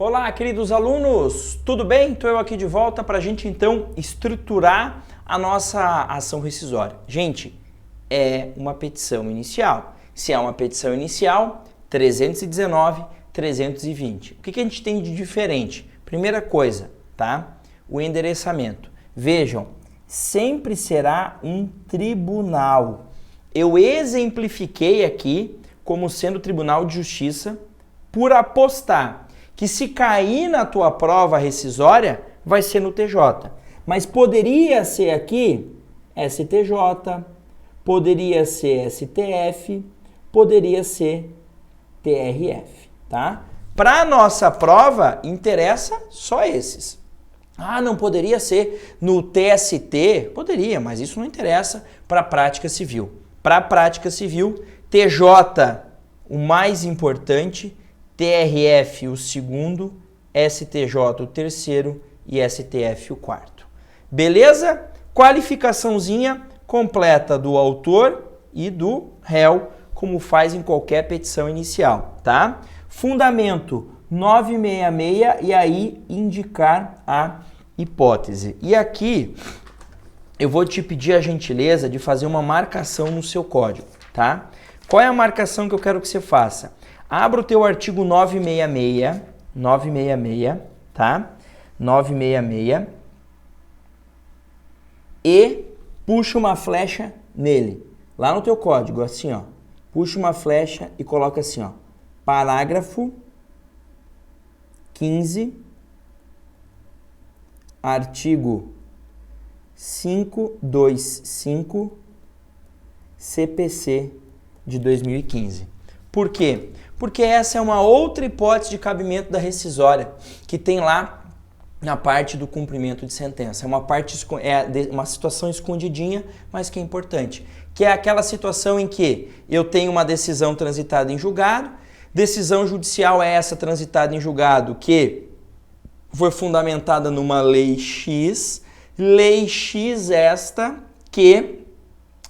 Olá, queridos alunos, tudo bem? Estou eu aqui de volta para a gente então estruturar a nossa ação rescisória. Gente, é uma petição inicial. Se é uma petição inicial, 319, 320. O que a gente tem de diferente? Primeira coisa, tá? O endereçamento. Vejam, sempre será um tribunal. Eu exemplifiquei aqui como sendo Tribunal de Justiça por apostar que se cair na tua prova rescisória, vai ser no TJ. Mas poderia ser aqui STJ, poderia ser STF, poderia ser TRF, tá? Para nossa prova, interessa só esses. Ah, não poderia ser no TST? Poderia, mas isso não interessa para a prática civil. Para a prática civil, TJ, o mais importante, TRF, o segundo, STJ, o terceiro e STF, o quarto. Beleza? Qualificaçãozinha completa do autor e do réu, como faz em qualquer petição inicial, tá? Fundamento 966 e aí indicar a hipótese. E aqui eu vou te pedir a gentileza de fazer uma marcação no seu código, tá? Qual é a marcação que eu quero que você faça? Abra o teu artigo 966, tá? 966 e puxa uma flecha nele, lá no teu código, assim, ó. Puxa uma flecha e coloca assim, ó. Parágrafo 15, artigo 525, CPC de 2015. Por quê? Porque essa é uma outra hipótese de cabimento da rescisória que tem lá na parte do cumprimento de sentença. É uma situação escondidinha, mas que é importante. Que é aquela situação em que eu tenho uma decisão transitada em julgado, decisão judicial é essa transitada em julgado que foi fundamentada numa lei X esta que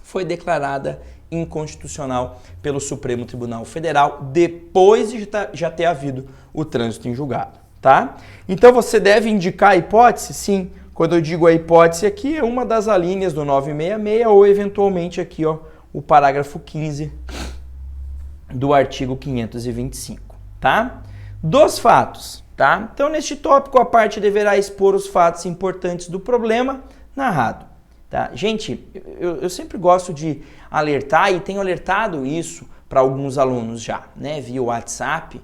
foi declarada inconstitucional pelo Supremo Tribunal Federal depois de já ter havido o trânsito em julgado, tá? Então você deve indicar a hipótese? Sim. Quando eu digo a hipótese aqui, é uma das alíneas do 966 ou eventualmente aqui, ó, o parágrafo 15 do artigo 525, tá? Dos fatos, tá? Então neste tópico a parte deverá expor os fatos importantes do problema narrado. Tá? Gente, eu sempre gosto de alertar e tenho alertado isso para alguns alunos já, né, via WhatsApp.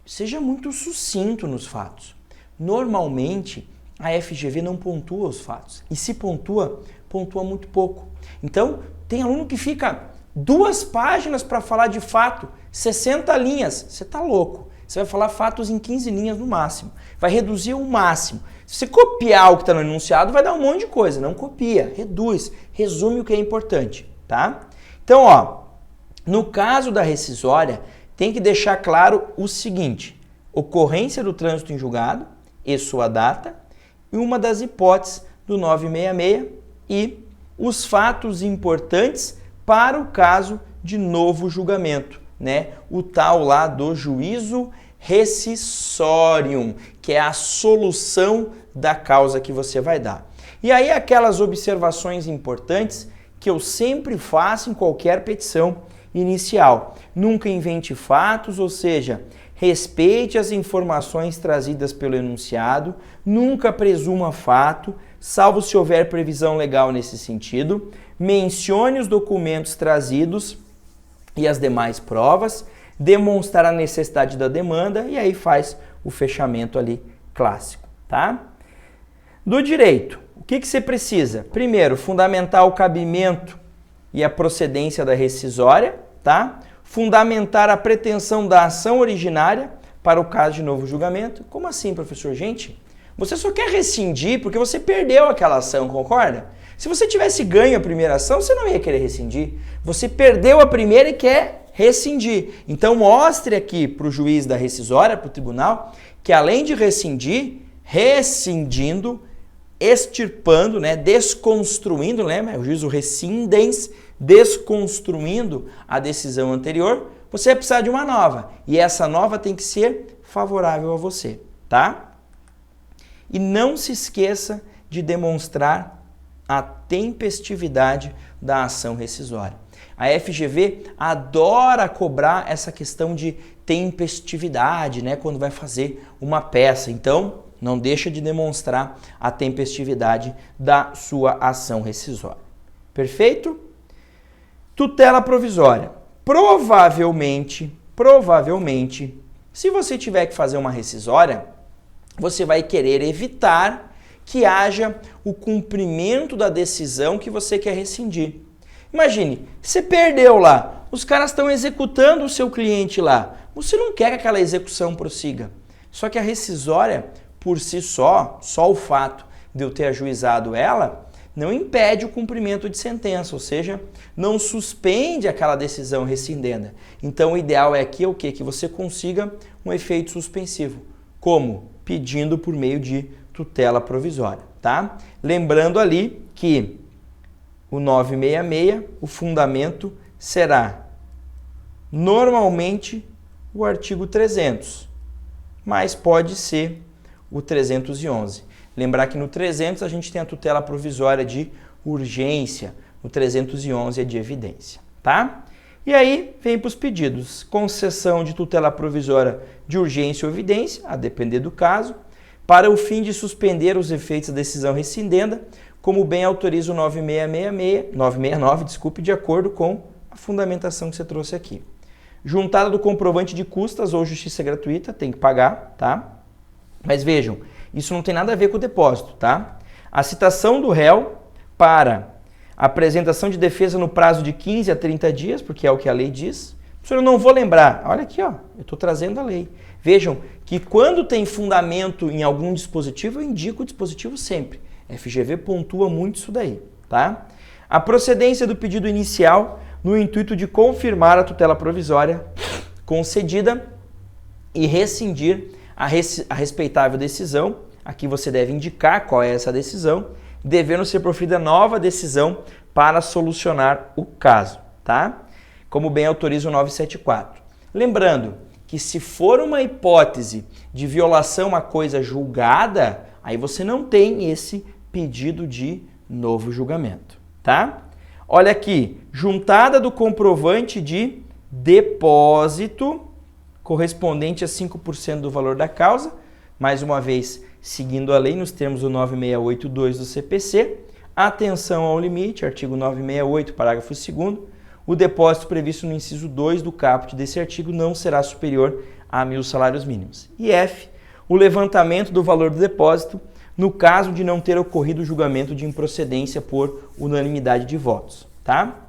Seja muito sucinto nos fatos. Normalmente, a FGV não pontua os fatos. E se pontua, pontua muito pouco. Então, tem aluno que fica 2 páginas para falar de fato, 60 linhas. Você está louco. Você vai falar fatos em 15 linhas no máximo. Vai reduzir o máximo. Se você copiar o que está no enunciado, vai dar um monte de coisa. Não copia, reduz, resume o que é importante, tá? Então, ó, no caso da rescisória, tem que deixar claro o seguinte: ocorrência do trânsito em julgado e sua data, e uma das hipóteses do 966 e os fatos importantes para o caso de novo julgamento, né? O tal lá do juízo rescisórium, que é a solução da causa que você vai dar. E aí aquelas observações importantes que eu sempre faço em qualquer petição inicial. Nunca invente fatos, ou seja, respeite as informações trazidas pelo enunciado, nunca presuma fato, salvo se houver previsão legal nesse sentido, mencione os documentos trazidos e as demais provas, demonstrar a necessidade da demanda e aí faz o fechamento ali clássico, tá? Do direito, o que você precisa? Primeiro, fundamentar o cabimento e a procedência da rescisória, tá? Fundamentar a pretensão da ação originária para o caso de novo julgamento. Como assim, professor? Gente, você só quer rescindir porque você perdeu aquela ação, concorda? Se você tivesse ganho a primeira ação, você não ia querer rescindir. Você perdeu a primeira e quer rescindir. Então mostre aqui para o juiz da rescisória, para o tribunal, que além de rescindir, rescindindo, extirpando, né, desconstruindo, lembra? O juízo rescindens, desconstruindo a decisão anterior, você vai precisar de uma nova. E essa nova tem que ser favorável a você, tá? E não se esqueça de demonstrar a tempestividade da ação rescisória. A FGV adora cobrar essa questão de tempestividade, né, quando vai fazer uma peça. Então, não deixa de demonstrar a tempestividade da sua ação rescisória. Perfeito? Tutela provisória. Provavelmente, se você tiver que fazer uma rescisória, você vai querer evitar que haja o cumprimento da decisão que você quer rescindir. Imagine, você perdeu lá, os caras estão executando o seu cliente lá, você não quer que aquela execução prossiga. Só que a rescisória, por si só o fato de eu ter ajuizado ela, não impede o cumprimento de sentença, ou seja, não suspende aquela decisão rescindenda. Então o ideal é aqui o quê? Que você consiga um efeito suspensivo. Como? Pedindo por meio de tutela provisória, tá? Lembrando ali que o 966, o fundamento será normalmente o artigo 300, mas pode ser o 311. Lembrar que no 300 a gente tem a tutela provisória de urgência, no 311 é de evidência, tá? E aí vem para os pedidos. Concessão de tutela provisória de urgência ou evidência, a depender do caso, para o fim de suspender os efeitos da decisão rescindenda, como bem autoriza o 969, de acordo com a fundamentação que você trouxe aqui. Juntada do comprovante de custas ou justiça gratuita, tem que pagar, tá? Mas vejam, isso não tem nada a ver com o depósito, tá? A citação do réu para apresentação de defesa no prazo de 15 a 30 dias, porque é o que a lei diz. Professor, eu não vou lembrar. Olha aqui, ó, eu estou trazendo a lei. Vejam que quando tem fundamento em algum dispositivo, eu indico o dispositivo sempre. FGV pontua muito isso daí, tá? A procedência do pedido inicial no intuito de confirmar a tutela provisória concedida e rescindir a respeitável decisão. Aqui você deve indicar qual é essa decisão, devendo ser proferida nova decisão para solucionar o caso, tá? Como bem autoriza o 974. Lembrando que se for uma hipótese de violação a coisa julgada, aí você não tem esse pedido de novo julgamento, tá? Olha aqui, juntada do comprovante de depósito correspondente a 5% do valor da causa, mais uma vez, seguindo a lei nos termos do 968.2 do CPC, atenção ao limite, artigo 968, parágrafo 2º, o depósito previsto no inciso 2 do caput desse artigo não será superior a 1.000 salários mínimos. E F, o levantamento do valor do depósito no caso de não ter ocorrido o julgamento de improcedência por unanimidade de votos, tá?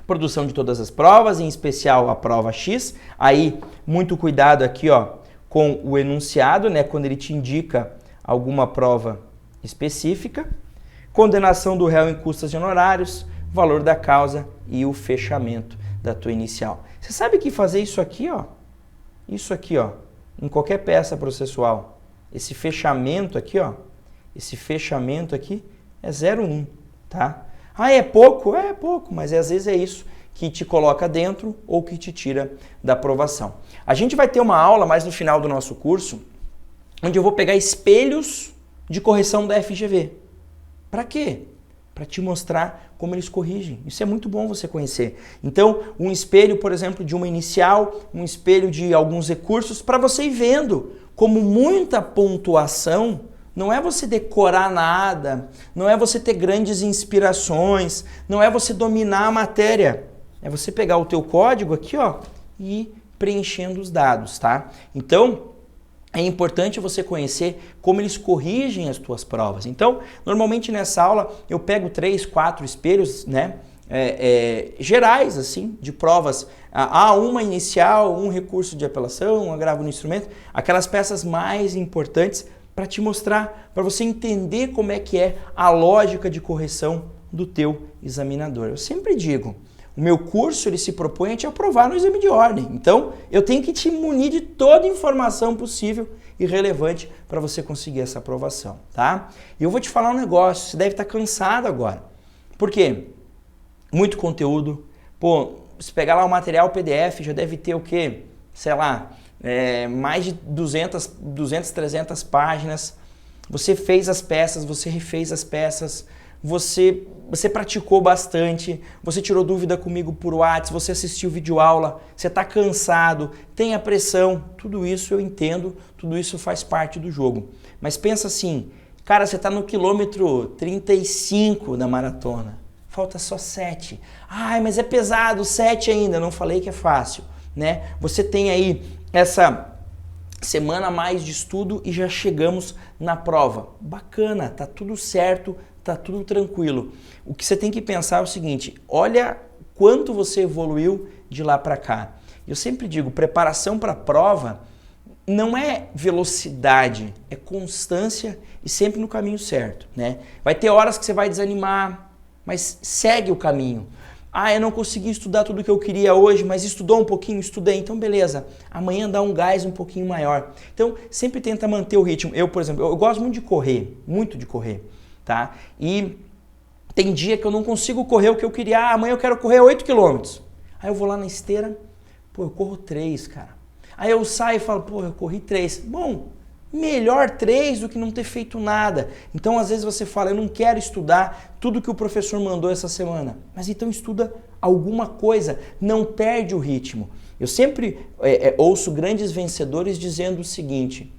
Produção de todas as provas, em especial a prova X. Aí, muito cuidado aqui, ó, com o enunciado, né, quando ele te indica alguma prova específica. Condenação do réu em custas e honorários, valor da causa e o fechamento da tua inicial. Você sabe que fazer isso aqui, ó, em qualquer peça processual, esse fechamento aqui, ó, é 0,1, tá? Ah, é pouco? É pouco, mas às vezes é isso que te coloca dentro ou que te tira da aprovação. A gente vai ter uma aula mais no final do nosso curso, onde eu vou pegar espelhos de correção da FGV. Para quê? Para te mostrar como eles corrigem. Isso é muito bom você conhecer. Então, um espelho, por exemplo, de uma inicial, um espelho de alguns recursos, para você ir vendo como muita pontuação não é você decorar nada, não é você ter grandes inspirações, não é você dominar a matéria. É você pegar o teu código aqui, ó, e ir preenchendo os dados, tá? Então, é importante você conhecer como eles corrigem as tuas provas. Então, normalmente nessa aula eu pego 3, 4 espelhos, né, gerais, assim, de provas. Uma inicial, um recurso de apelação, um agravo no instrumento, aquelas peças mais importantes para te mostrar, para você entender como é que é a lógica de correção do teu examinador. Eu sempre digo, o meu curso ele se propõe a te aprovar no exame de ordem. Então, eu tenho que te munir de toda a informação possível e relevante para você conseguir essa aprovação, tá? E eu vou te falar um negócio, você deve estar cansado agora. Por quê? Muito conteúdo. Pô, se pegar lá o material PDF, já deve ter o quê? Sei lá, mais de 200, 300 páginas. Você fez as peças, você refez as peças, você praticou bastante, você tirou dúvida comigo por WhatsApp, você assistiu videoaula, você está cansado, tem a pressão, tudo isso eu entendo, tudo isso faz parte do jogo. Mas pensa assim, cara, você está no quilômetro 35 da maratona, falta só 7. Ai, mas é pesado, 7 ainda, não falei que é fácil, né? Você tem aí essa semana a mais de estudo e já chegamos na prova. Bacana, tá tudo certo, tá tudo tranquilo. O que você tem que pensar é o seguinte, olha quanto você evoluiu de lá para cá. Eu sempre digo, preparação para a prova não é velocidade, é constância e sempre no caminho certo, né? Vai ter horas que você vai desanimar, mas segue o caminho. Ah, eu não consegui estudar tudo o que eu queria hoje, mas estudou um pouquinho? Estudei, então beleza. Amanhã dá um gás um pouquinho maior. Então, sempre tenta manter o ritmo. Eu, por exemplo, eu gosto muito de correr, tá? E tem dia que eu não consigo correr o que eu queria. Ah, amanhã eu quero correr 8 quilômetros. Aí eu vou lá na esteira, pô, eu corro 3, cara. Aí eu saio e falo, pô, eu corri 3. Bom, melhor 3 do que não ter feito nada. Então, às vezes você fala, eu não quero estudar tudo que o professor mandou essa semana. Mas então estuda alguma coisa, não perde o ritmo. Eu sempre ouço grandes vencedores dizendo o seguinte,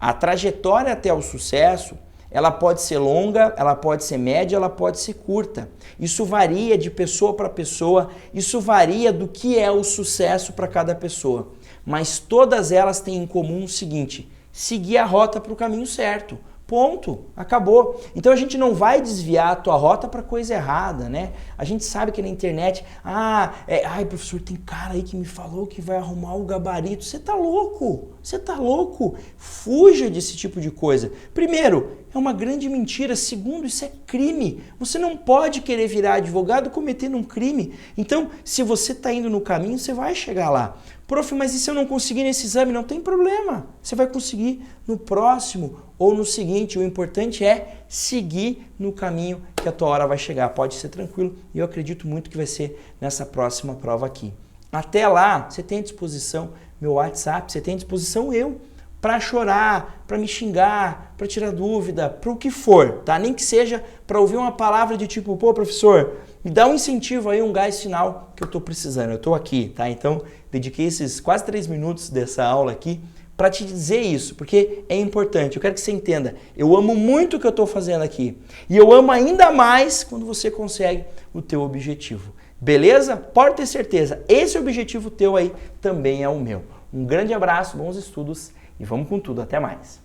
a trajetória até o sucesso, ela pode ser longa, ela pode ser média, ela pode ser curta. Isso varia de pessoa para pessoa, isso varia do que é o sucesso para cada pessoa. Mas todas elas têm em comum o seguinte, seguir a rota para o caminho certo. Ponto. Acabou. Então a gente não vai desviar a tua rota para coisa errada, né? A gente sabe que na internet, ai professor, tem cara aí que me falou que vai arrumar o gabarito. Você tá louco? Você tá louco? Fuja desse tipo de coisa. Primeiro, é uma grande mentira. Segundo, isso é crime. Você não pode querer virar advogado cometendo um crime. Então, se você está indo no caminho, você vai chegar lá. Prof, mas e se eu não conseguir nesse exame? Não tem problema. Você vai conseguir no próximo ou no seguinte. O importante é seguir no caminho que a tua hora vai chegar. Pode ser tranquilo e eu acredito muito que vai ser nessa próxima prova aqui. Até lá, você tem à disposição meu WhatsApp, você tem à disposição eu para chorar, para me xingar, para tirar dúvida, para o que for, tá? Nem que seja para ouvir uma palavra de tipo, pô, professor, me dá um incentivo aí, um gás final que eu tô precisando, eu tô aqui, tá? Então, dediquei esses quase 3 minutos dessa aula aqui para te dizer isso, porque é importante, eu quero que você entenda, eu amo muito o que eu tô fazendo aqui, e eu amo ainda mais quando você consegue o teu objetivo, beleza? Pode ter certeza, esse objetivo teu aí também é o meu. Um grande abraço, bons estudos, e vamos com tudo, até mais!